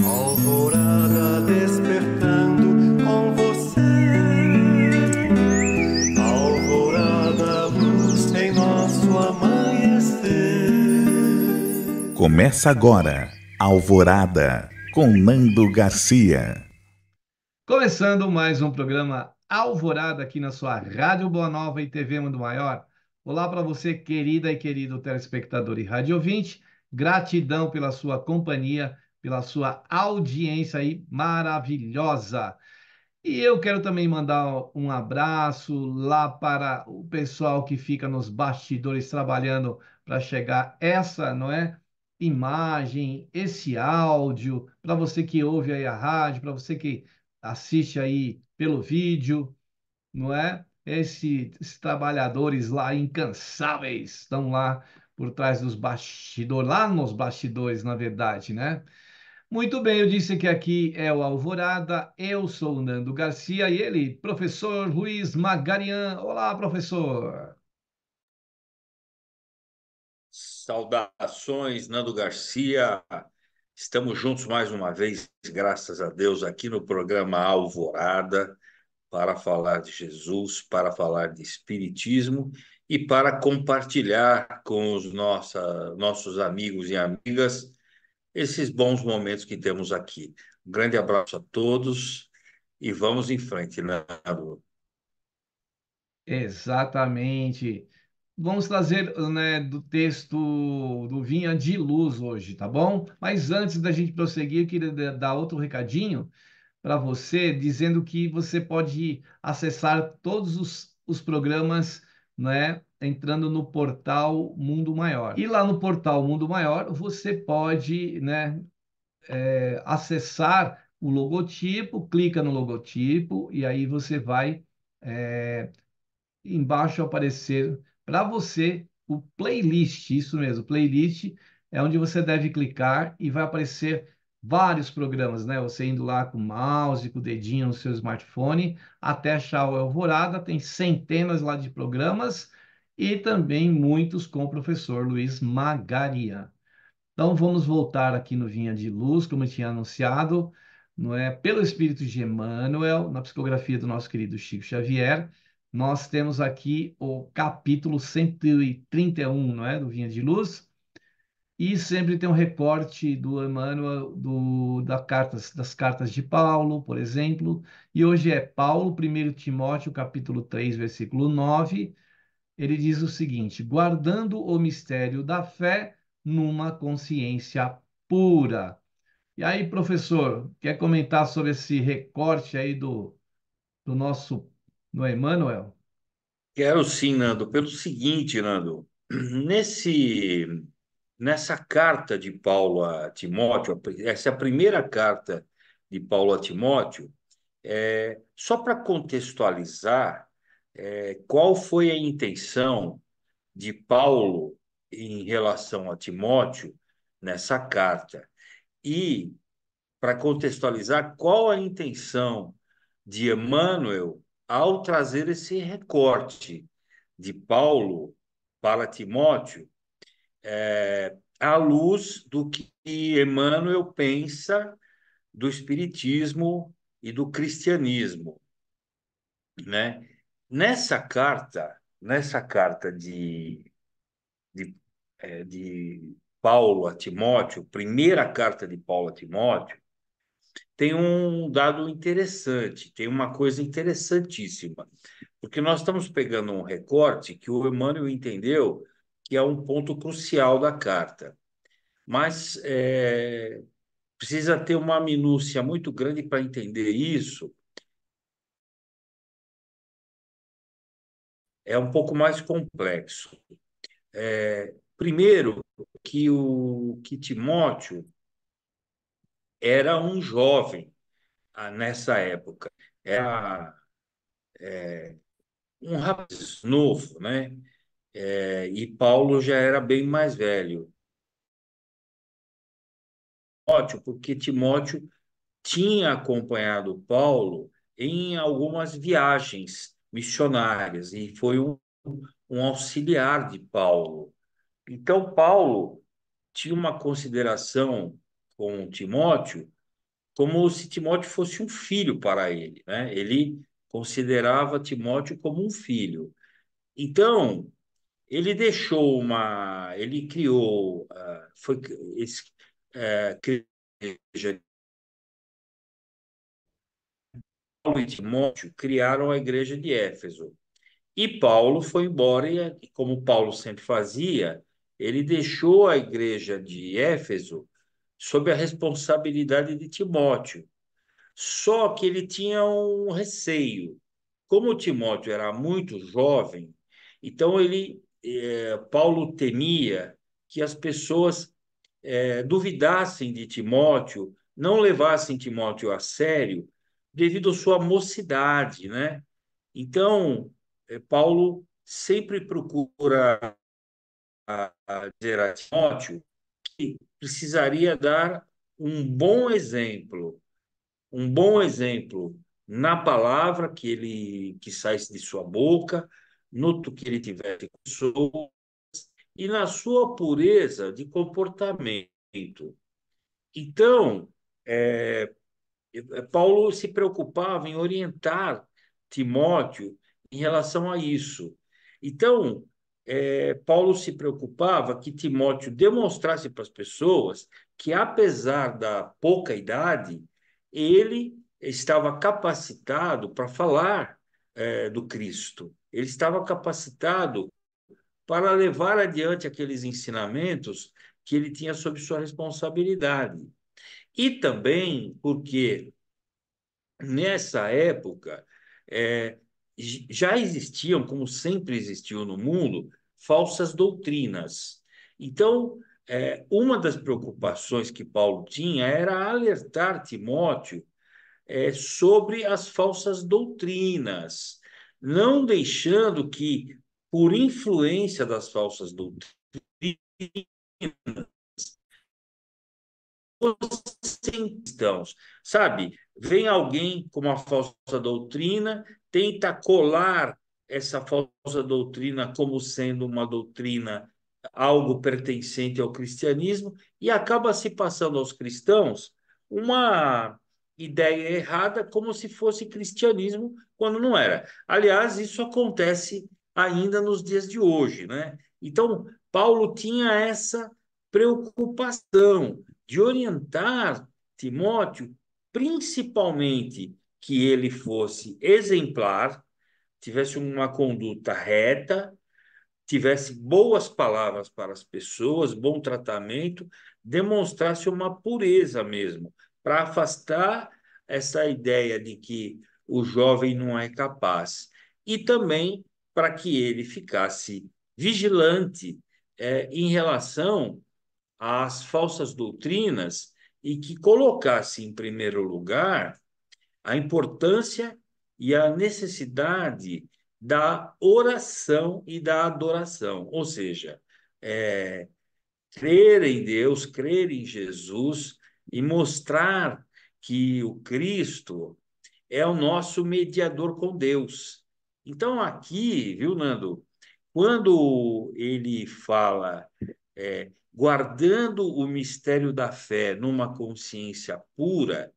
Alvorada despertando com você. Alvorada, luz em nosso amanhecer. Começa agora, Alvorada, com Nando Garcia. Começando mais um programa Alvorada aqui na sua Rádio Boa Nova e TV Mundo Maior. Olá para você, querida e querido telespectador e rádio ouvinte. Gratidão pela sua companhia, pela sua audiência aí maravilhosa. E eu quero também mandar um abraço lá para o pessoal que fica nos bastidores trabalhando para chegar essa, não é? Imagem, esse áudio, para você que ouve aí a rádio, para você que assiste aí pelo vídeo, não é? Esses trabalhadores lá incansáveis estão lá por trás dos bastidores, lá nos bastidores, na verdade, né? Muito bem, eu disse que aqui é o Alvorada, eu sou o Nando Garcia e ele, professor Luiz Magarian. Olá, professor. Saudações, Nando Garcia. Estamos juntos mais uma vez, graças a Deus, aqui no programa Alvorada, para falar de Jesus, para falar de Espiritismo e para compartilhar com os nossos amigos e amigas esses bons momentos que temos aqui. Um grande abraço a todos e vamos em frente, Nando. Exatamente. Vamos trazer, né, do texto do Vinha de Luz hoje, tá bom? Mas antes da gente prosseguir, eu queria dar outro recadinho para você, dizendo que você pode acessar todos os programas, né, entrando no portal Mundo Maior. E lá no portal Mundo Maior, você pode, né, acessar o logotipo, clica no logotipo e aí você vai embaixo aparecer para você o playlist, isso mesmo, playlist é onde você deve clicar e vai aparecer vários programas, né? Você indo lá com o mouse, com o dedinho no seu smartphone, até achar o Alvorada, tem centenas lá de programas e também muitos com o professor Luiz Magaria. Então vamos voltar aqui no Vinha de Luz, como eu tinha anunciado, não é? Pelo Espírito de Emmanuel, na psicografia do nosso querido Chico Xavier, nós temos aqui o capítulo 131, não é? Do Vinha de Luz, e sempre tem um recorte do Emmanuel, das cartas de Paulo, por exemplo, e hoje é Paulo, 1 Timóteo, capítulo 3, versículo 9. Ele diz o seguinte: guardando o mistério da fé numa consciência pura. E aí, professor, quer comentar sobre esse recorte aí do nosso, do Emmanuel? Quero sim, Nando, pelo seguinte, Nando, nesse nessa carta de Paulo a Timóteo, essa é a primeira carta de Paulo a Timóteo, só para contextualizar, qual foi a intenção de Paulo em relação a Timóteo nessa carta, e para contextualizar qual a intenção de Emmanuel ao trazer esse recorte de Paulo para Timóteo, à luz do que Emmanuel pensa do espiritismo e do cristianismo, né? Nessa carta de Paulo a Timóteo, primeira carta de Paulo a Timóteo, tem um dado interessante, tem uma coisa interessantíssima, porque nós estamos pegando um recorte que o Emmanuel entendeu que é um ponto crucial da carta, mas precisa ter uma minúcia muito grande para entender isso. É um pouco mais complexo. Primeiro, que Timóteo era um jovem nessa época, era um rapaz novo, né? E Paulo já era bem mais velho. Timóteo, porque Timóteo tinha acompanhado Paulo em algumas viagens missionárias e foi um auxiliar de Paulo. Então, Paulo tinha uma consideração com Timóteo como se Timóteo fosse um filho para ele, né? Ele considerava Timóteo como um filho. Então, ele criou, foi esse, criou a igreja. Paulo e Timóteo criaram a igreja de Éfeso. E Paulo foi embora, e como Paulo sempre fazia, ele deixou a igreja de Éfeso sob a responsabilidade de Timóteo. Só que ele tinha um receio. Como Timóteo era muito jovem, então Paulo temia que as pessoas duvidassem de Timóteo, não levassem Timóteo a sério, devido à sua mocidade, né? Então, Paulo sempre procura dizer a Timóteo que precisaria dar um bom exemplo, um bom exemplo na palavra que saísse de sua boca, no que ele tivesse com pessoas, e na sua pureza de comportamento. Então, é, Paulo se preocupava em orientar Timóteo em relação a isso. Então, Paulo se preocupava que Timóteo demonstrasse para as pessoas que, apesar da pouca idade, ele estava capacitado para falar do Cristo. Ele estava capacitado para levar adiante aqueles ensinamentos que ele tinha sob sua responsabilidade. E também porque nessa época, é, já existiam, como sempre existiu no mundo, falsas doutrinas. Então, uma das preocupações que Paulo tinha era alertar Timóteo sobre as falsas doutrinas, não deixando que, por influência das falsas doutrinas, cristãos, sabe? Vem alguém com uma falsa doutrina, tenta colar essa falsa doutrina como sendo uma doutrina algo pertencente ao cristianismo e acaba se passando aos cristãos uma ideia errada como se fosse cristianismo quando não era. Aliás, isso acontece ainda nos dias de hoje, né? Então, Paulo tinha essa preocupação de orientar Timóteo, principalmente que ele fosse exemplar, tivesse uma conduta reta, tivesse boas palavras para as pessoas, bom tratamento, demonstrasse uma pureza mesmo, para afastar essa ideia de que o jovem não é capaz. E também para que ele ficasse vigilante em relação às falsas doutrinas e que colocasse em primeiro lugar a importância e a necessidade da oração e da adoração, ou seja, é, crer em Deus, crer em Jesus e mostrar que o Cristo é o nosso mediador com Deus. Então, aqui, viu, Nando, quando ele fala guardando o mistério da fé numa consciência pura,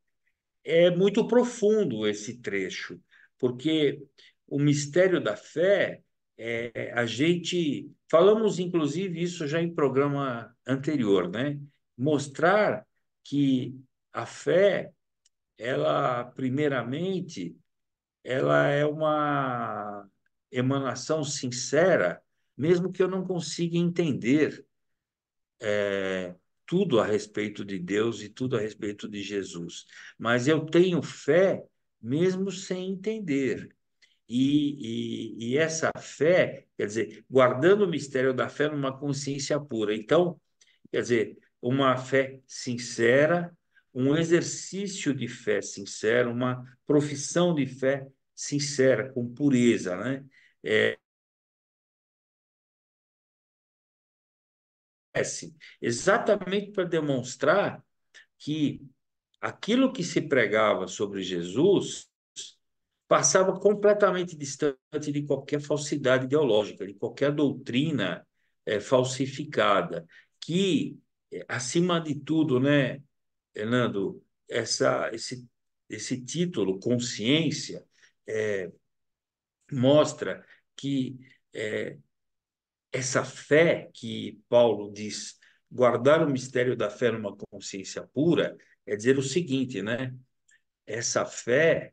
é muito profundo esse trecho, porque o mistério da fé, a gente falamos inclusive isso já em programa anterior, né? Mostrar que a fé, ela primeiramente, ela é uma emanação sincera, mesmo que eu não consiga entender tudo a respeito de Deus e tudo a respeito de Jesus. Mas eu tenho fé mesmo sem entender. E essa fé, quer dizer, guardando o mistério da fé numa consciência pura. Então, quer dizer, uma fé sincera, um exercício de fé sincero, uma profissão de fé sincera, com pureza, né? Exatamente para demonstrar que aquilo que se pregava sobre Jesus passava completamente distante de qualquer falsidade ideológica, de qualquer doutrina falsificada, que, acima de tudo, né, Fernando, esse título, consciência, é, mostra que essa fé que Paulo diz, guardar o mistério da fé numa consciência pura, é dizer o seguinte, né? Essa fé,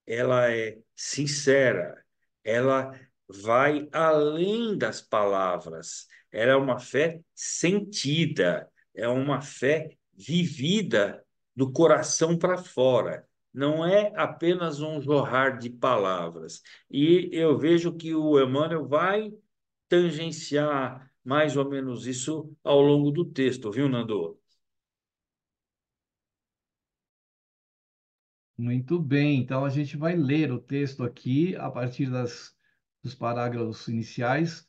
ela é sincera, ela vai além das palavras, ela é uma fé sentida, é uma fé vivida do coração para fora. Não é apenas um jorrar de palavras. E eu vejo que o Emmanuel vai tangenciar mais ou menos isso ao longo do texto, viu, Nando? Muito bem, então a gente vai ler o texto aqui a partir dos parágrafos iniciais,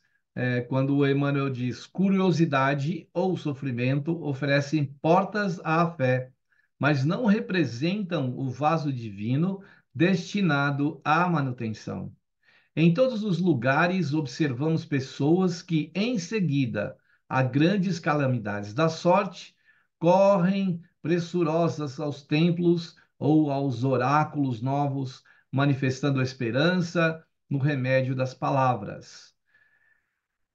quando o Emmanuel diz: curiosidade ou sofrimento oferecem portas à fé, mas não representam o vaso divino destinado à manutenção. Em todos os lugares observamos pessoas que, em seguida a grandes calamidades da sorte, correm pressurosas aos templos ou aos oráculos novos, manifestando a esperança no remédio das palavras.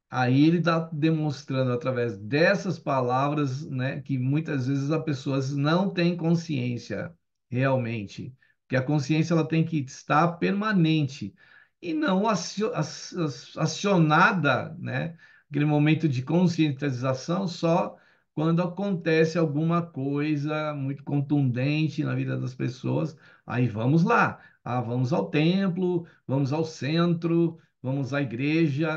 Aí ele está demonstrando através dessas palavras, né, que muitas vezes as pessoas não têm consciência realmente, que a consciência ela tem que estar permanente e não acionada, né, aquele momento de conscientização só quando acontece alguma coisa muito contundente na vida das pessoas. Aí vamos lá, vamos ao templo, vamos ao centro, vamos à igreja,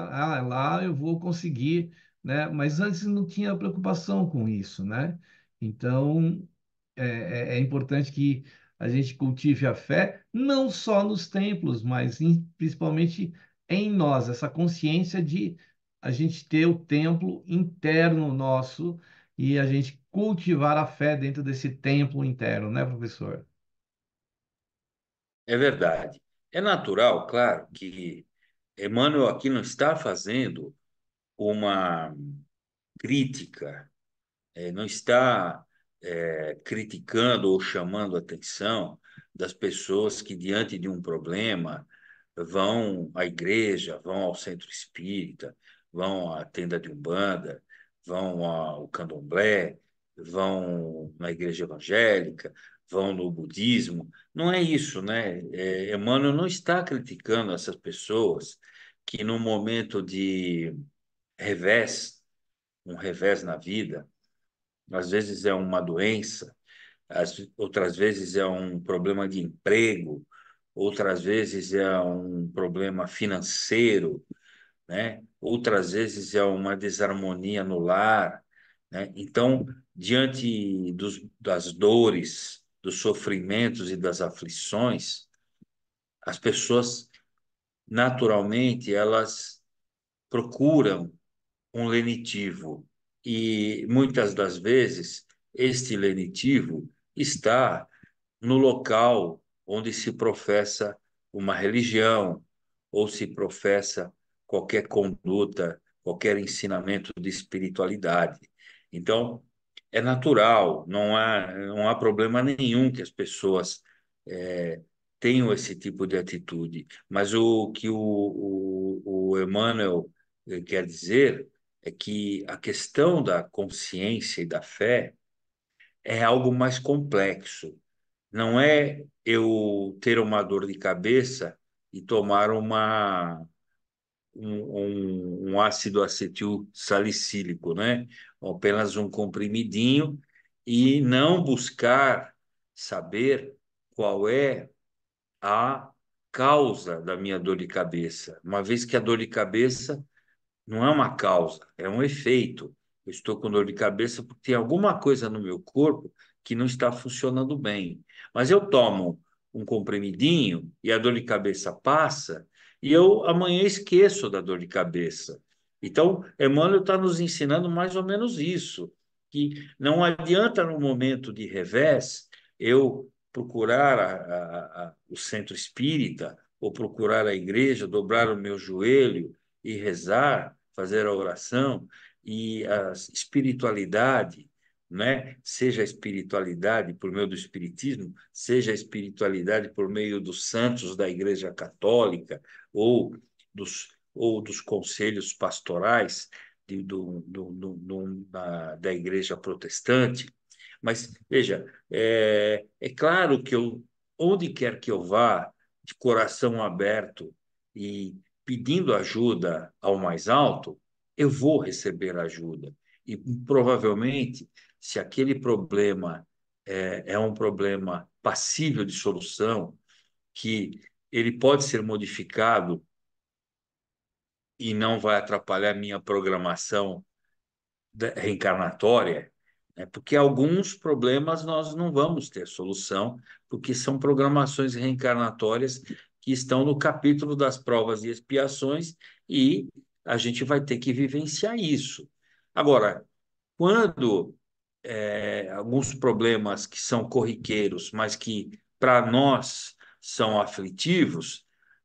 lá eu vou conseguir, né? Mas antes não tinha preocupação com isso, né? Então, é importante que a gente cultive a fé, não só nos templos, mas principalmente em nós, essa consciência de a gente ter o templo interno nosso e a gente cultivar a fé dentro desse templo interno, né, professor? É verdade. É natural, claro, que Emmanuel aqui não está fazendo uma crítica, não está criticando ou chamando a atenção das pessoas que, diante de um problema, vão à igreja, vão ao centro espírita, vão à tenda de Umbanda, vão ao candomblé, vão na igreja evangélica, vão no budismo. Não é isso, né? Emmanuel não está criticando essas pessoas que, no momento de revés, um revés na vida, às vezes é uma doença, outras vezes é um problema de emprego, outras vezes é um problema financeiro, né? Outras vezes é uma desarmonia no lar, né? Então, diante das dores, dos sofrimentos e das aflições, as pessoas, naturalmente, elas procuram um lenitivo. E muitas das vezes, este lenitivo está no local onde se professa uma religião ou se professa qualquer conduta, qualquer ensinamento de espiritualidade. Então, é natural, não há problema nenhum que as pessoas é, tenham esse tipo de atitude. Mas o que o Emmanuel quer dizer é que a questão da consciência e da fé é algo mais complexo. Não é eu ter uma dor de cabeça e tomar um ácido acetil salicílico, né? Ou apenas um comprimidinho e não buscar saber qual é a causa da minha dor de cabeça, uma vez que a dor de cabeça não é uma causa, é um efeito. Eu estou com dor de cabeça porque tem alguma coisa no meu corpo que não está funcionando bem. Mas eu tomo um comprimidinho e a dor de cabeça passa e eu amanhã esqueço da dor de cabeça. Então, Emmanuel está nos ensinando mais ou menos isso, que não adianta no momento de revés eu procurar o centro espírita ou procurar a igreja, dobrar o meu joelho e rezar, fazer a oração, e a espiritualidade né? Seja a espiritualidade por meio do espiritismo, seja a espiritualidade por meio dos santos da Igreja Católica ou dos conselhos pastorais da Igreja Protestante. Mas, veja, é claro que onde quer que eu vá, de coração aberto e pedindo ajuda ao mais alto, eu vou receber ajuda. E provavelmente, se aquele problema é um problema passível de solução, que ele pode ser modificado e não vai atrapalhar minha programação reencarnatória, né? Porque alguns problemas nós não vamos ter solução, porque são programações reencarnatórias que estão no capítulo das provas e expiações, e a gente vai ter que vivenciar isso. Agora, quando alguns problemas que são corriqueiros, mas que para nós são aflitivos,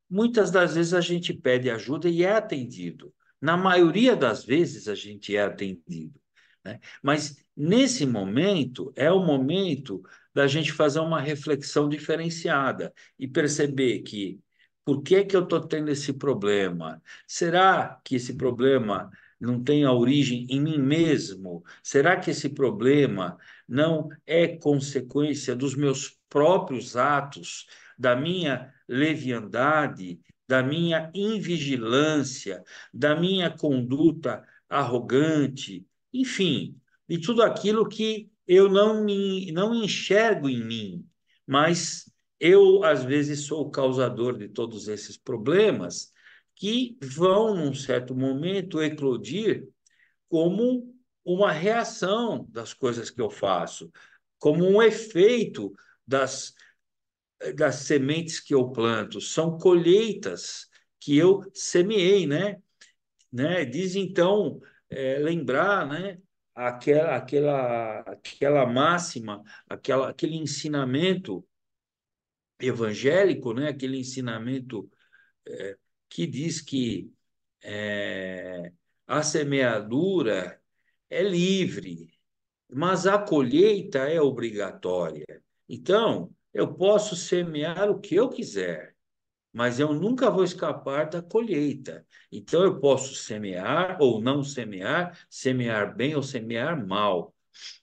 muitas das vezes a gente pede ajuda e é atendido. Na maioria das vezes a gente é atendido, né? Mas nesse momento é o momento da gente fazer uma reflexão diferenciada e perceber que por que que eu estou tendo esse problema? Será que esse problema não tem a origem em mim mesmo? Será que esse problema não é consequência dos meus próprios atos, da minha leviandade, da minha invigilância, da minha conduta arrogante, enfim, de tudo aquilo que eu não enxergo em mim, mas eu, às vezes, sou o causador de todos esses problemas que vão, num certo momento, eclodir como uma reação das coisas que eu faço, como um efeito das sementes que eu planto. São colheitas que eu semeei, né? Diz então, lembrar, né? Aquela máxima, aquele ensinamento evangélico, né? Aquele ensinamento que diz que é, a semeadura é livre, mas a colheita é obrigatória. Então, eu posso semear o que eu quiser, mas eu nunca vou escapar da colheita. Então, eu posso semear ou não semear, semear bem ou semear mal.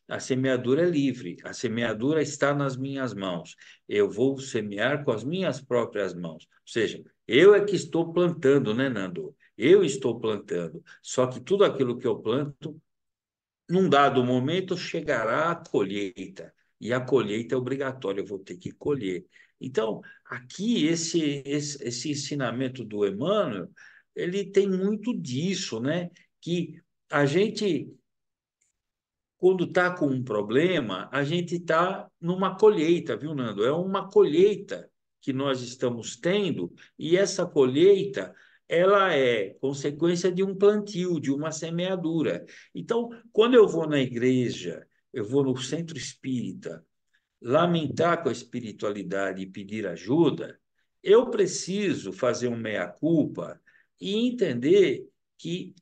A semeadura é livre, a semeadura está nas minhas mãos. Eu vou semear com as minhas próprias mãos. Ou seja, eu é que estou plantando, né, Nando? Eu estou plantando. Só que tudo aquilo que eu planto, num dado momento, chegará a colheita. E a colheita é obrigatória, eu vou ter que colher. Então, aqui, esse ensinamento do Emmanuel, ele tem muito disso, né? Que a gente quando está com um problema, a gente está numa colheita, viu, Nando? É uma colheita que nós estamos tendo, e essa colheita ela é consequência de um plantio, de uma semeadura. Então, quando eu vou na igreja, eu vou no centro espírita, lamentar com a espiritualidade e pedir ajuda, eu preciso fazer um meia-culpa e entender que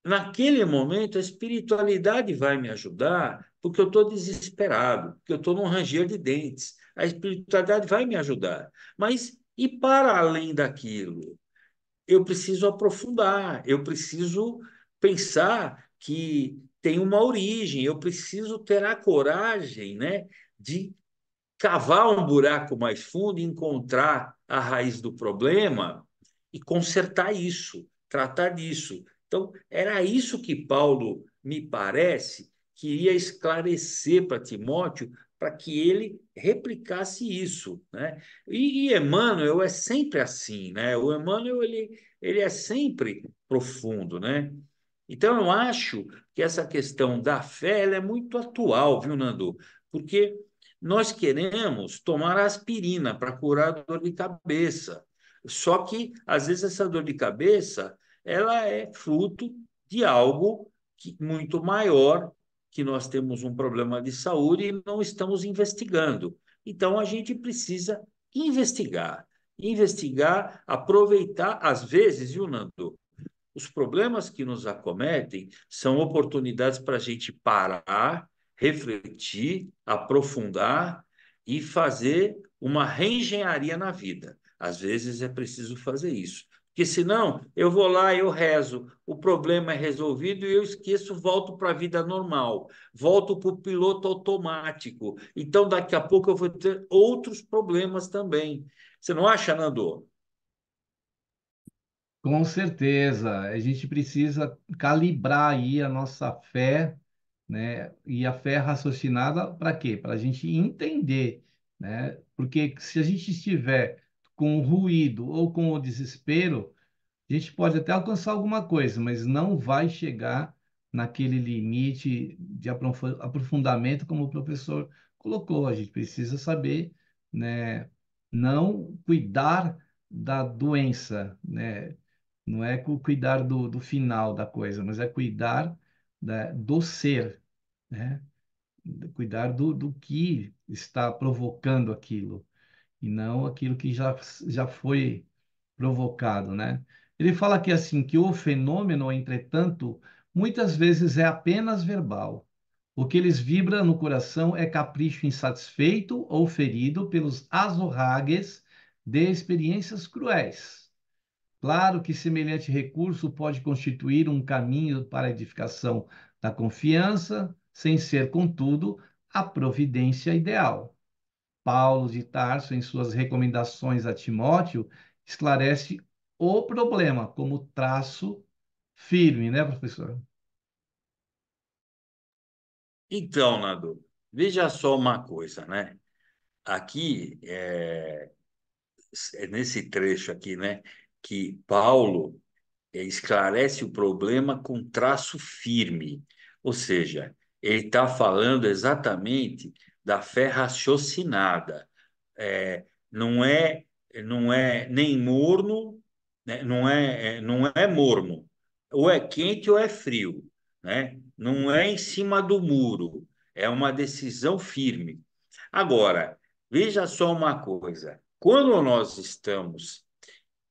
naquele momento, a espiritualidade vai me ajudar, porque eu estou desesperado, porque eu estou num ranger de dentes. A espiritualidade vai me ajudar. Mas e para além daquilo? Eu preciso aprofundar, eu preciso pensar que tem uma origem, eu preciso ter a coragem, né, de cavar um buraco mais fundo, encontrar a raiz do problema e consertar isso, tratar disso. Então, era isso que Paulo, me parece, queria esclarecer para Timóteo, para que ele replicasse isso, né? E Emmanuel é sempre assim, né? O Emmanuel ele é sempre profundo, né? Então, eu acho que essa questão da fé ela é muito atual, viu, Nando? Porque nós queremos tomar aspirina para curar a dor de cabeça. Só que, às vezes, essa dor de cabeça ela é fruto de algo muito maior, que nós temos um problema de saúde e não estamos investigando. Então, a gente precisa investigar. Investigar, aproveitar, às vezes, viu, Nando? Os problemas que nos acometem são oportunidades para a gente parar refletir, aprofundar e fazer uma reengenharia na vida. Às vezes é preciso fazer isso. Porque senão eu vou lá, eu rezo, o problema é resolvido e eu esqueço, volto para a vida normal, volto para o piloto automático. Então, daqui a pouco eu vou ter outros problemas também. Você não acha, Nando? Com certeza, a gente precisa calibrar aí a nossa fé, né? E a fé raciocinada para quê? Para a gente entender, né? Porque se a gente estiver com o ruído ou com o desespero, a gente pode até alcançar alguma coisa, mas não vai chegar naquele limite de aprofundamento como o professor colocou. A gente precisa saber, né? Não cuidar da doença, né? Não é cuidar do final da coisa, mas é cuidar do ser, né? Cuidar do que está provocando aquilo e não aquilo que já foi provocado, né? Ele fala aqui assim que o fenômeno, entretanto, muitas vezes é apenas verbal. O que lhes vibra no coração é capricho insatisfeito ou ferido pelos azorragues de experiências cruéis. Claro que semelhante recurso pode constituir um caminho para a edificação da confiança, sem ser, contudo, a providência ideal. Paulo de Tarso, em suas recomendações a Timóteo, esclarece o problema como traço firme, né, professor? Então, Nando, veja só uma coisa, né? Aqui, é nesse trecho aqui, né, que Paulo esclarece o problema com traço firme, ou seja, ele está falando exatamente da fé raciocinada. Não é nem morno, né? Não é morno. Ou é quente ou é frio, né? Não é em cima do muro. É uma decisão firme. Agora, veja só uma coisa. Quando nós estamos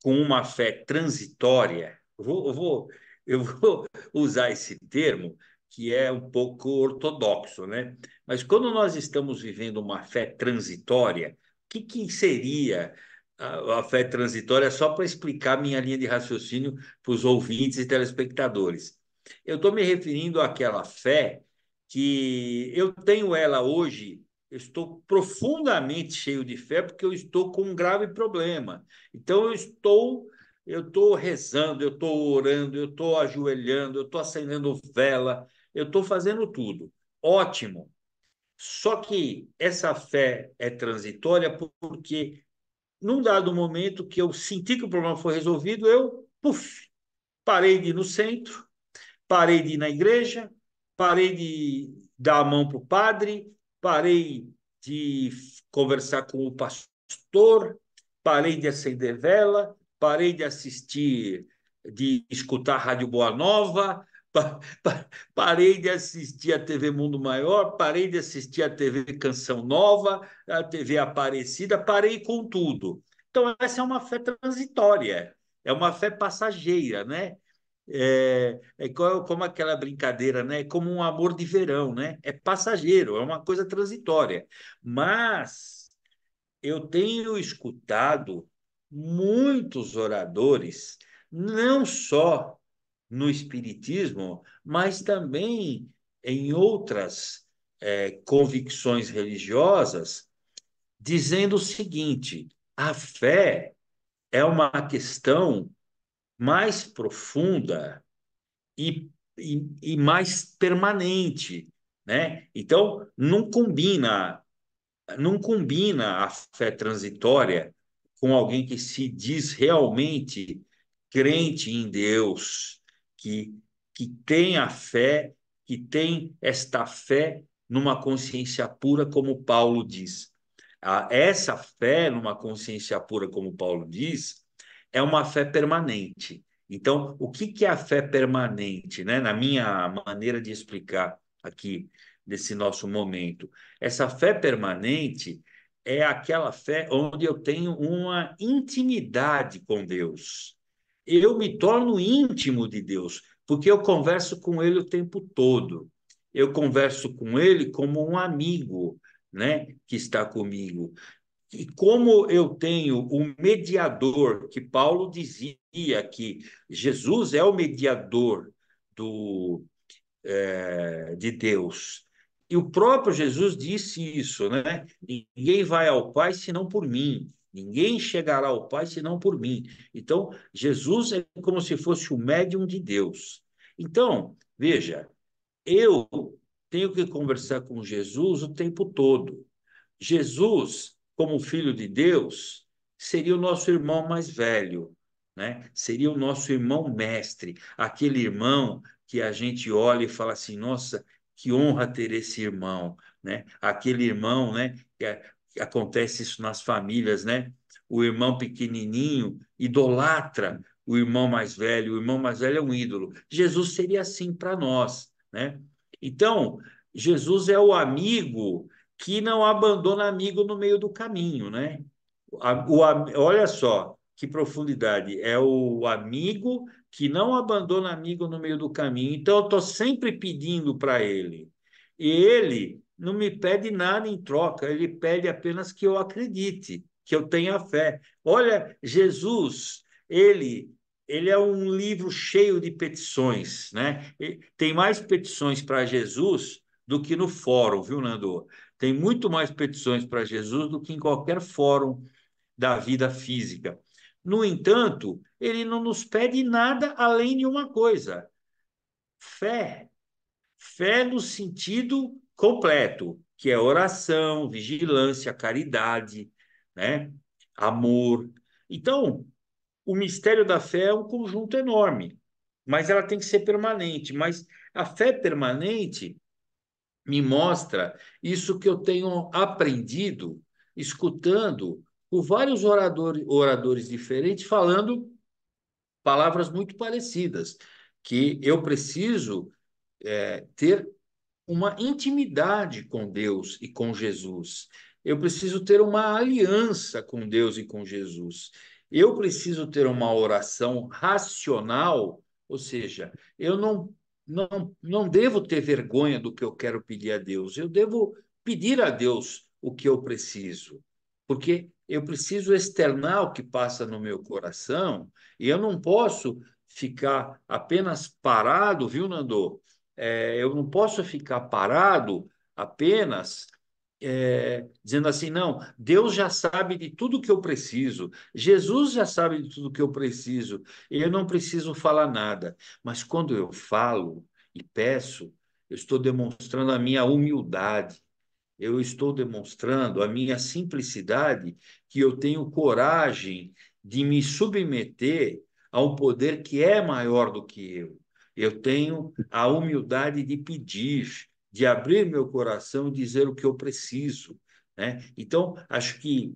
com uma fé transitória, eu vou usar esse termo que é um pouco ortodoxo, né? Mas quando nós estamos vivendo uma fé transitória, o que seria a fé transitória? Só para explicar minha linha de raciocínio para os ouvintes e telespectadores. Eu estou me referindo àquela fé que eu tenho ela hoje, eu estou profundamente cheio de fé porque eu estou com um grave problema. Então eu estou rezando, eu estou orando, eu estou ajoelhando, eu estou acendendo vela, eu estou fazendo tudo. Ótimo. Só que essa fé é transitória porque num dado momento que eu senti que o problema foi resolvido, eu, puf, parei de ir no centro, parei de ir na igreja, parei de dar a mão para o padre, parei de conversar com o pastor, parei de acender vela, parei de assistir, de escutar a Rádio Boa Nova, parei de assistir a TV Mundo Maior, parei de assistir a TV Canção Nova, a TV Aparecida, parei com tudo. Então, essa é uma fé transitória, é uma fé passageira, né? Como aquela brincadeira, né? É como um amor de verão, né? É passageiro, é uma coisa transitória. Mas eu tenho escutado muitos oradores, não só no Espiritismo, mas também em outras convicções religiosas, dizendo o seguinte: a fé é uma questão mais profunda e mais permanente, né? Então, não combina a fé transitória com alguém que se diz realmente crente em Deus, que, que tem a fé, que tem esta fé numa consciência pura, como Paulo diz. Essa fé numa consciência pura, como Paulo diz, é uma fé permanente. Então, o que é a fé permanente, né? Na minha maneira de explicar aqui, nesse nosso momento, essa fé permanente é aquela fé onde eu tenho uma intimidade com Deus. Eu me torno íntimo de Deus, porque eu converso com Ele o tempo todo. eu converso com ele como um amigo, né, que está comigo. E como eu tenho um mediador, que Paulo dizia que Jesus é o mediador do, de Deus. E o próprio Jesus disse isso, né? Ninguém vai ao Pai senão por mim. Ninguém chegará ao Pai senão por mim. Então, Jesus é como se fosse o médium de Deus. Então, veja, eu tenho que conversar com Jesus o tempo todo. Jesus, como filho de Deus, seria o nosso irmão mais velho, né? Seria o nosso irmão mestre, aquele irmão que a gente olha e fala assim: nossa, que honra ter esse irmão, né? Aquele irmão, né? Que acontece isso nas famílias, né? O irmão pequenininho idolatra o irmão mais velho é um ídolo. Jesus seria assim para nós, né? Então, Jesus é o amigo que não abandona amigo no meio do caminho, né? Olha só que profundidade. É o amigo que não abandona amigo no meio do caminho. Então, eu estou sempre pedindo para ele. E ele não me pede nada em troca, ele pede apenas que eu acredite, que eu tenha fé. Olha, Jesus, ele é um livro cheio de petições, né? Tem mais petições para Jesus do que no fórum, viu, Nando? Tem muito mais petições para Jesus do que em qualquer fórum da vida física. No entanto, ele não nos pede nada além de uma coisa: fé. Fé no sentido completo, que é oração, vigilância, caridade, né? Amor. Então, o mistério da fé é um conjunto enorme, mas ela tem que ser permanente. Mas a fé permanente me mostra isso que eu tenho aprendido escutando por vários oradores diferentes falando palavras muito parecidas, que eu preciso ter uma intimidade com Deus e com Jesus. Eu preciso ter uma aliança com Deus e com Jesus. Eu preciso ter uma oração racional, ou seja, eu não devo ter vergonha do que eu quero pedir a Deus. Eu devo pedir a Deus o que eu preciso, porque eu preciso externar o que passa no meu coração e eu não posso ficar apenas parado, viu, Nando? Eu não posso ficar parado apenas dizendo assim, não, Deus já sabe de tudo que eu preciso, Jesus já sabe de tudo que eu preciso, eu não preciso falar nada. Mas quando eu falo e peço, eu estou demonstrando a minha humildade, eu estou demonstrando a minha simplicidade, que eu tenho coragem de me submeter a um poder que é maior do que eu. Eu tenho a humildade de pedir, de abrir meu coração e dizer o que eu preciso, né? Então, acho que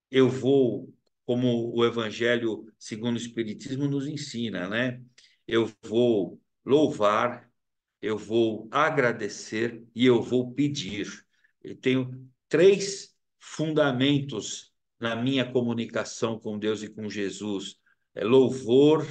eu vou, como o Evangelho segundo o Espiritismo nos ensina, né? Eu vou louvar, eu vou agradecer e eu vou pedir. Eu tenho três fundamentos na minha comunicação com Deus e com Jesus. É louvor,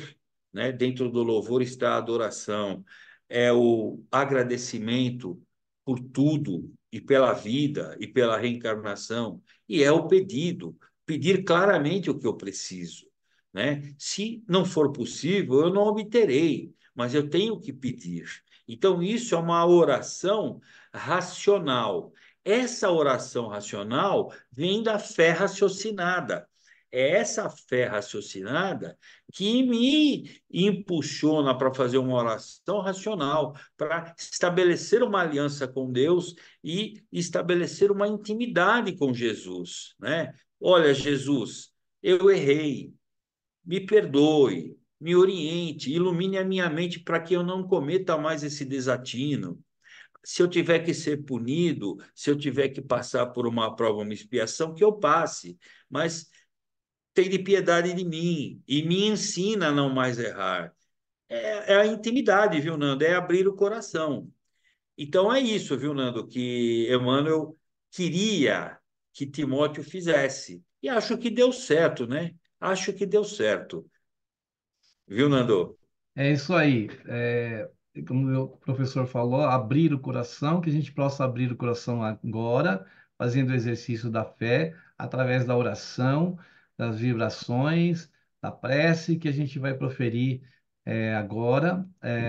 né? Dentro do louvor está a adoração. É o agradecimento por tudo e pela vida e pela reencarnação. E é o pedido, pedir claramente o que eu preciso, né? Se não for possível, eu não obterei, mas eu tenho que pedir. Então, isso é uma oração racional. Essa oração racional vem da fé raciocinada. É essa fé raciocinada que me impulsiona para fazer uma oração racional, para estabelecer uma aliança com Deus e estabelecer uma intimidade com Jesus, né? Olha, Jesus, eu errei, me perdoe, me oriente, ilumine a minha mente para que eu não cometa mais esse desatino. Se eu tiver que ser punido, se eu tiver que passar por uma prova, uma expiação, que eu passe, mas tem de piedade de mim e me ensina a não mais errar. É a intimidade, viu, Nando? É abrir o coração. Então é isso, viu, Nando, que Emmanuel queria que Timóteo fizesse. E acho que deu certo, né? Acho que deu certo. Viu, Nando? É isso aí. como o professor falou, abrir o coração, que a gente possa abrir o coração agora, fazendo o exercício da fé, através da oração, das vibrações, da prece que a gente vai proferir agora.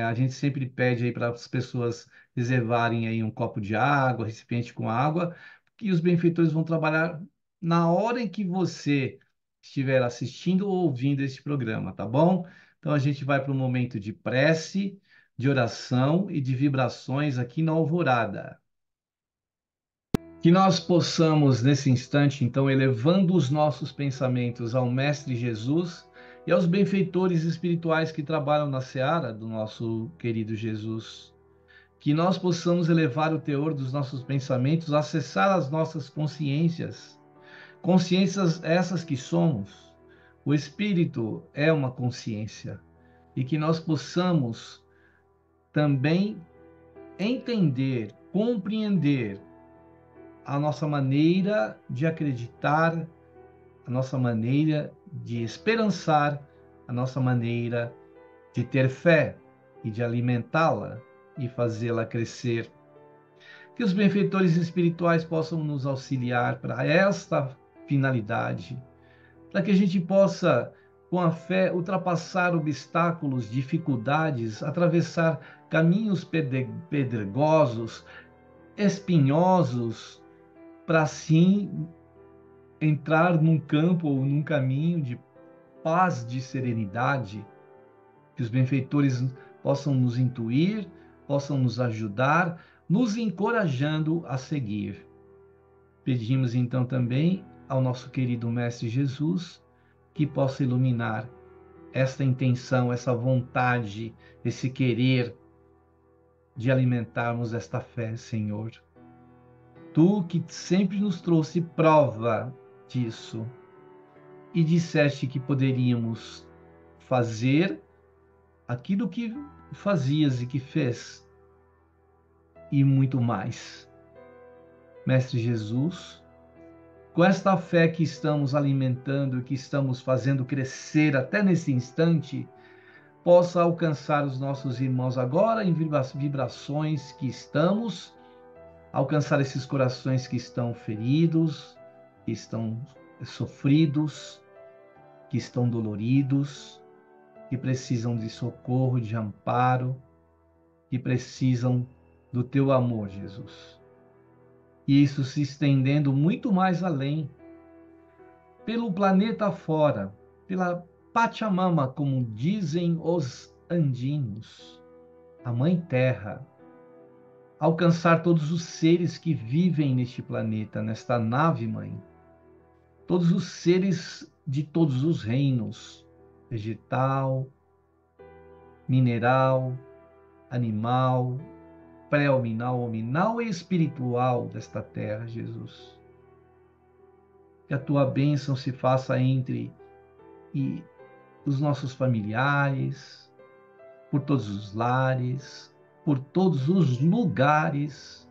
A gente sempre pede aí para as pessoas reservarem aí um copo de água, recipiente com água, que os benfeitores vão trabalhar na hora em que você estiver assistindo ou ouvindo este programa, tá bom? Então a gente vai para um momento de prece, de oração e de vibrações aqui na Alvorada. Que nós possamos, nesse instante, então, elevando os nossos pensamentos ao Mestre Jesus e aos benfeitores espirituais que trabalham na seara do nosso querido Jesus, que nós possamos elevar o teor dos nossos pensamentos, acessar as nossas consciências, consciências essas que somos. O Espírito é uma consciência, e que nós possamos também entender, compreender a nossa maneira de acreditar, a nossa maneira de esperançar, a nossa maneira de ter fé e de alimentá-la e fazê-la crescer. Que os benfeitores espirituais possam nos auxiliar para esta finalidade, para que a gente possa, com a fé, ultrapassar obstáculos, dificuldades, atravessar caminhos pedregosos, espinhosos, para assim entrar num campo ou num caminho de paz, de serenidade, que os benfeitores possam nos intuir, possam nos ajudar, nos encorajando a seguir. Pedimos então também ao nosso querido Mestre Jesus que possa iluminar esta intenção, essa vontade, esse querer de alimentarmos esta fé, Senhor. Tu que sempre nos trouxe prova disso e disseste que poderíamos fazer aquilo que fazias e que fez e muito mais. Mestre Jesus, com esta fé que estamos alimentando e que estamos fazendo crescer até nesse instante, possa alcançar os nossos irmãos agora em vibrações que estamos, alcançar esses corações que estão feridos, que estão sofridos, que estão doloridos, que precisam de socorro, de amparo, que precisam do teu amor, Jesus. E isso se estendendo muito mais além, pelo planeta fora, pela Pachamama, como dizem os andinos, a Mãe Terra, alcançar todos os seres que vivem neste planeta, nesta nave-mãe, todos os seres de todos os reinos, vegetal, mineral, animal, pré-hominal, hominal e espiritual desta terra, Jesus. Que a tua bênção se faça entre os nossos familiares, por todos os lares, por todos os lugares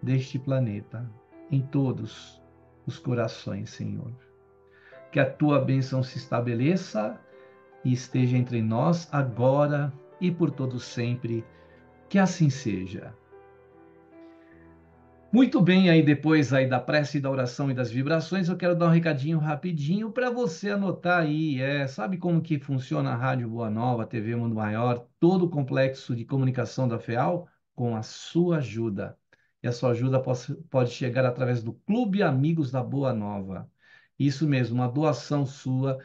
deste planeta, em todos os corações, Senhor. Que a tua bênção se estabeleça e esteja entre nós agora e por todo sempre. Que assim seja. Muito bem, aí depois aí da prece, da oração e das vibrações, eu quero dar um recadinho rapidinho para você anotar aí. Sabe como que funciona a Rádio Boa Nova, a TV Mundo Maior, todo o complexo de comunicação da FEAL? Com a sua ajuda. E a sua ajuda pode chegar através do Clube Amigos da Boa Nova. Isso mesmo, uma doação sua,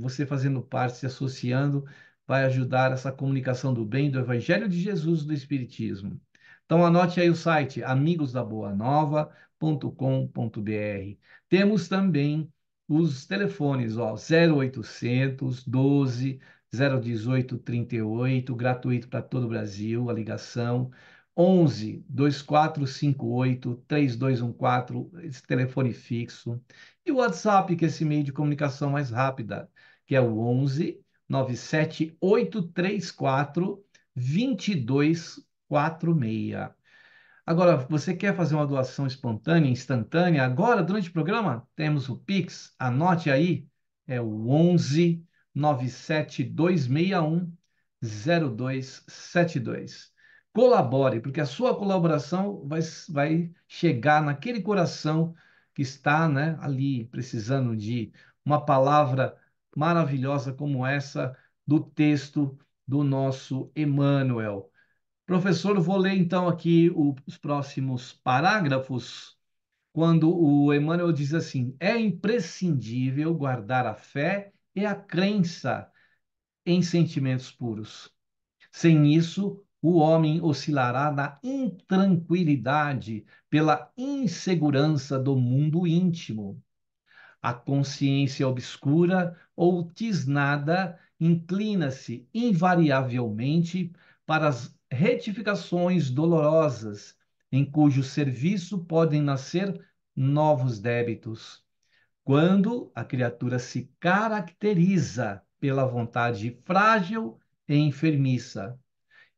você fazendo parte, se associando, vai ajudar essa comunicação do bem, do Evangelho de Jesus, do Espiritismo. Então anote aí o site amigosdaboanova.com.br. Temos também os telefones, 0800 12 018 38, gratuito para todo o Brasil, a ligação. 11 2458 3214, esse telefone fixo. E o WhatsApp, que é esse meio de comunicação mais rápida, que é o 11 97834 2246. Agora, você quer fazer uma doação espontânea, instantânea? Agora, durante o programa, temos o Pix. Anote aí, é o 11 97261 0272. Colabore, porque a sua colaboração vai chegar naquele coração que está, né, ali precisando de uma palavra maravilhosa como essa do texto do nosso Emmanuel. Professor, vou ler então aqui os próximos parágrafos, quando o Emmanuel diz assim: é imprescindível guardar a fé e a crença em sentimentos puros. Sem isso, o homem oscilará na intranquilidade pela insegurança do mundo íntimo. A consciência obscura ou tisnada inclina-se invariavelmente para as retificações dolorosas, em cujo serviço podem nascer novos débitos. Quando a criatura se caracteriza pela vontade frágil e enfermiça.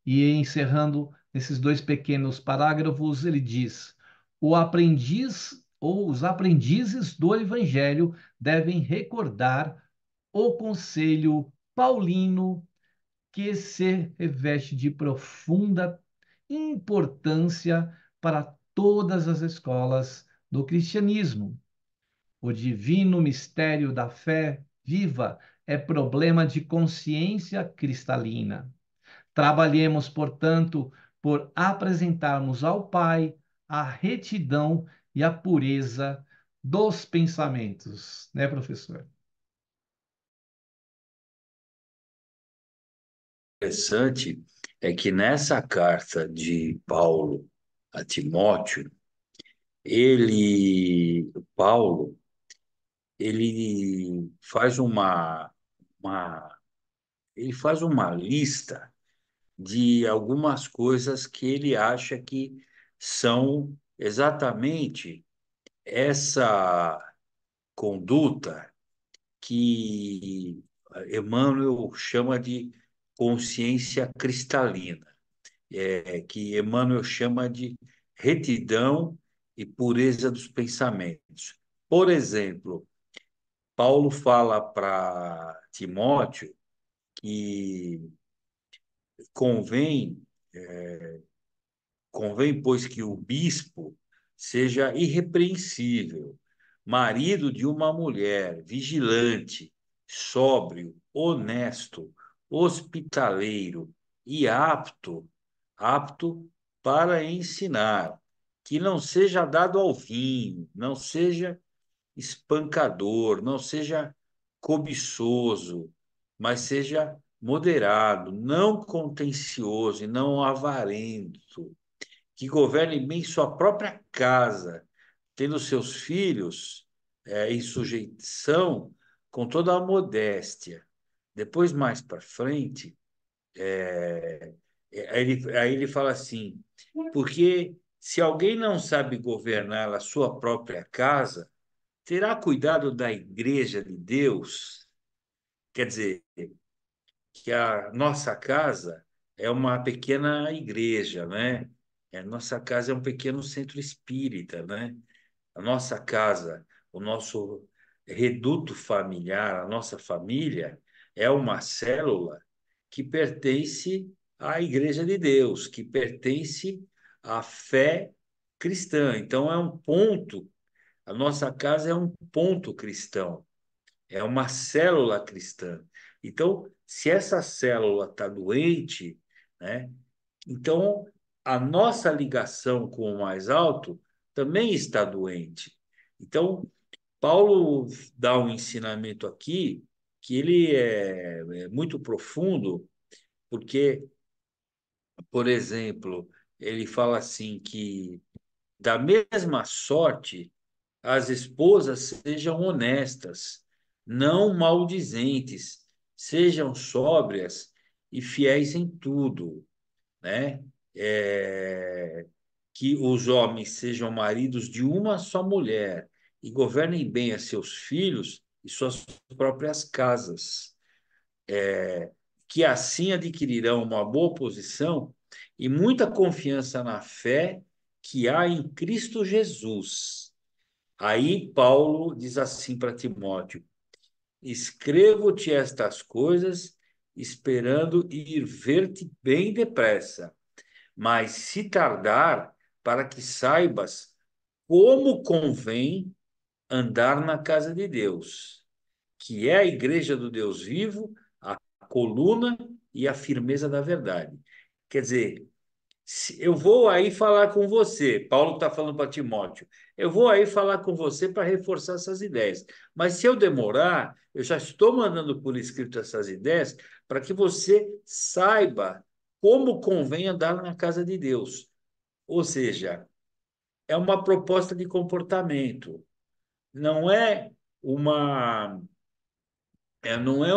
E encerrando esses dois pequenos parágrafos, ele diz: o aprendiz ou os aprendizes do Evangelho devem recordar o conselho paulino que se reveste de profunda importância para todas as escolas do cristianismo. O divino mistério da fé viva é problema de consciência cristalina. Trabalhemos, portanto, por apresentarmos ao Pai a retidão e a pureza dos pensamentos, né, professor? Interessante é que nessa carta de Paulo a Timóteo, Paulo, ele faz uma, ele faz uma lista de algumas coisas que ele acha que são exatamente essa conduta que Emmanuel chama de consciência cristalina, que Emmanuel chama de retidão e pureza dos pensamentos. Por exemplo, Paulo fala para Timóteo que convém Convém, pois, que o bispo seja irrepreensível, marido de uma mulher, vigilante, sóbrio, honesto, hospitaleiro e apto para ensinar, que não seja dado ao vinho, não seja espancador, não seja cobiçoso, mas seja moderado, não contencioso e não avarento, que governe bem sua própria casa, tendo seus filhos em sujeição com toda a modéstia. Depois, mais para frente, aí ele fala assim, porque se alguém não sabe governar a sua própria casa, terá cuidado da igreja de Deus, quer dizer, que a nossa casa é uma pequena igreja, né? A nossa casa é um pequeno centro espírita, né? A nossa casa, o nosso reduto familiar, a nossa família é uma célula que pertence à Igreja de Deus, que pertence à fé cristã. Então é um ponto, a nossa casa é um ponto cristão, é uma célula cristã. Então, se essa célula está doente, né, então a nossa ligação com o mais alto também está doente. Então, Paulo dá um ensinamento aqui que ele é muito profundo, porque, por exemplo, ele fala assim que da mesma sorte as esposas sejam honestas, não maldizentes, sejam sóbrias e fiéis em tudo, né? Que os homens sejam maridos de uma só mulher e governem bem a seus filhos e suas próprias casas, que assim adquirirão uma boa posição e muita confiança na fé que há em Cristo Jesus. Aí Paulo diz assim para Timóteo: escrevo-te estas coisas esperando ir ver-te bem depressa. Mas se tardar, para que saibas como convém andar na casa de Deus, que é a igreja do Deus vivo, a coluna e a firmeza da verdade. Quer dizer, eu vou aí falar com você, Paulo está falando para Timóteo, eu vou aí falar com você para reforçar essas ideias. Mas se eu demorar, eu já estou mandando por escrito essas ideias para que você saiba como convém andar na casa de Deus. Ou seja, é uma proposta de comportamento, não é uma, não é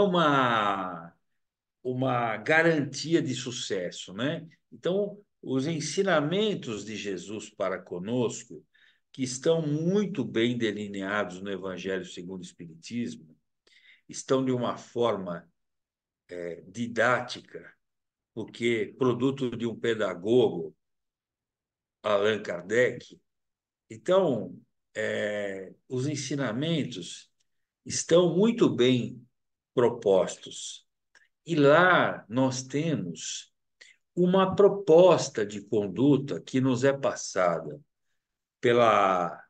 uma garantia de sucesso, né? Então, os ensinamentos de Jesus para conosco, que estão muito bem delineados no Evangelho segundo o Espiritismo, estão de uma forma didática, porque produto de um pedagogo, Allan Kardec. Então, os ensinamentos estão muito bem propostos. E lá nós temos uma proposta de conduta que nos é passada pela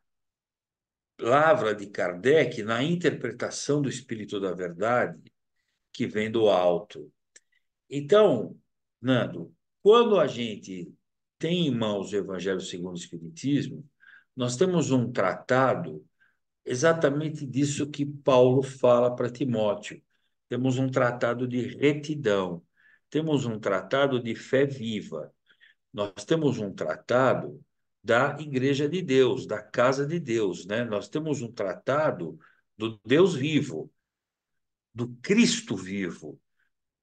palavra de Kardec na interpretação do Espírito da Verdade, que vem do alto. Então, Nando, quando a gente tem em mãos o Evangelho segundo o Espiritismo, nós temos um tratado exatamente disso que Paulo fala para Timóteo. Temos um tratado de retidão, temos um tratado de fé viva, nós temos um tratado da Igreja de Deus, da casa de Deus, né? Nós temos um tratado do Deus vivo, do Cristo vivo,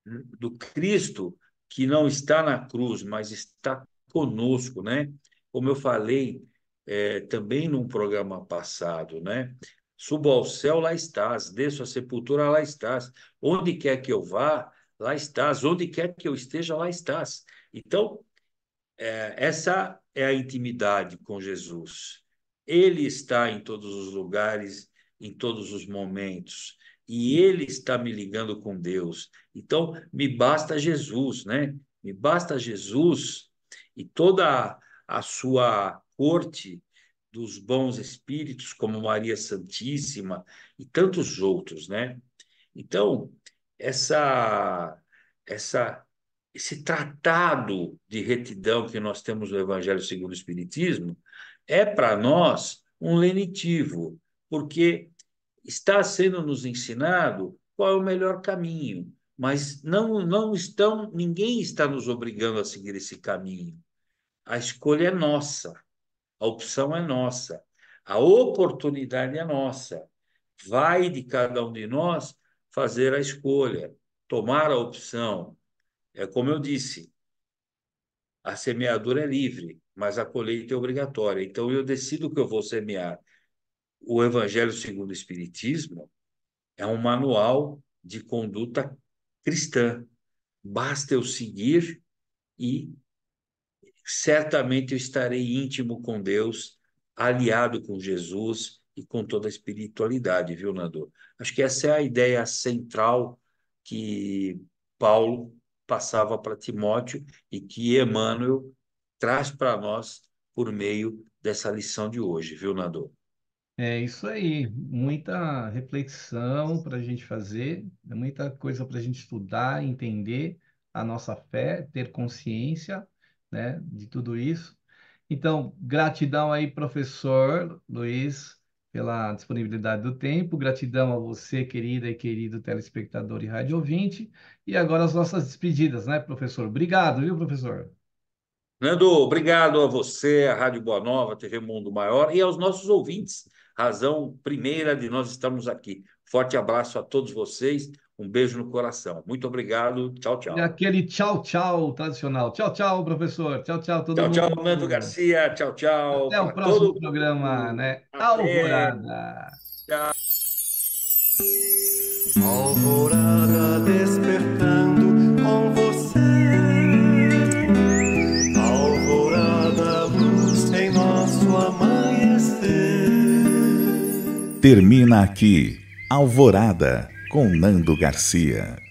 do Cristo que não está na cruz, mas está conosco, né? Como eu falei também num programa passado, né? Subo ao céu, lá estás. Desço à sepultura, lá estás. Onde quer que eu vá, lá estás. Onde quer que eu esteja, lá estás. Então, essa é a intimidade com Jesus. Ele está em todos os lugares, em todos os momentos, e ele está me ligando com Deus. Então, me basta Jesus, né? Me basta Jesus e toda a sua corte dos bons espíritos, como Maria Santíssima e tantos outros, né? Então, essa essa esse tratado de retidão que nós temos no Evangelho segundo o Espiritismo é para nós um lenitivo, porque está sendo nos ensinado qual é o melhor caminho, mas ninguém está nos obrigando a seguir esse caminho. A escolha é nossa, a opção é nossa, a oportunidade é nossa. Vai de cada um de nós fazer a escolha, tomar a opção. É como eu disse, a semeadura é livre, mas a colheita é obrigatória. Então eu decido que eu vou semear. O Evangelho segundo o Espiritismo é um manual de conduta cristã. Basta eu seguir e certamente eu estarei íntimo com Deus, aliado com Jesus e com toda a espiritualidade, viu, Nando? Acho que essa é a ideia central que Paulo passava para Timóteo e que Emmanuel traz para nós por meio dessa lição de hoje, viu, Nando? É isso aí, muita reflexão para a gente fazer, muita coisa para a gente estudar, entender a nossa fé, ter consciência, né, de tudo isso. Então, gratidão aí, professor Luiz, pela disponibilidade do tempo, gratidão a você, querida e querido telespectador e rádio ouvinte. E agora as nossas despedidas, né, professor? Obrigado, viu, professor? Nando, obrigado a você, a Rádio Boa Nova, TV Mundo Maior e aos nossos ouvintes. Razão primeira de nós estarmos aqui. Forte abraço a todos vocês, um beijo no coração. Muito obrigado, tchau, E tchau. aquele tchau, tchau tradicional. Tchau, tchau, professor. Tchau, tchau, todo Tchau, tchau, Nando mundo. Garcia, tchau, tchau Até o para próximo todo programa, mundo. né? Até. Alvorada. Alvorada despertando com você. Alvorada, luz em nosso amanhecer. Termina aqui Alvorada com Nando Garcia.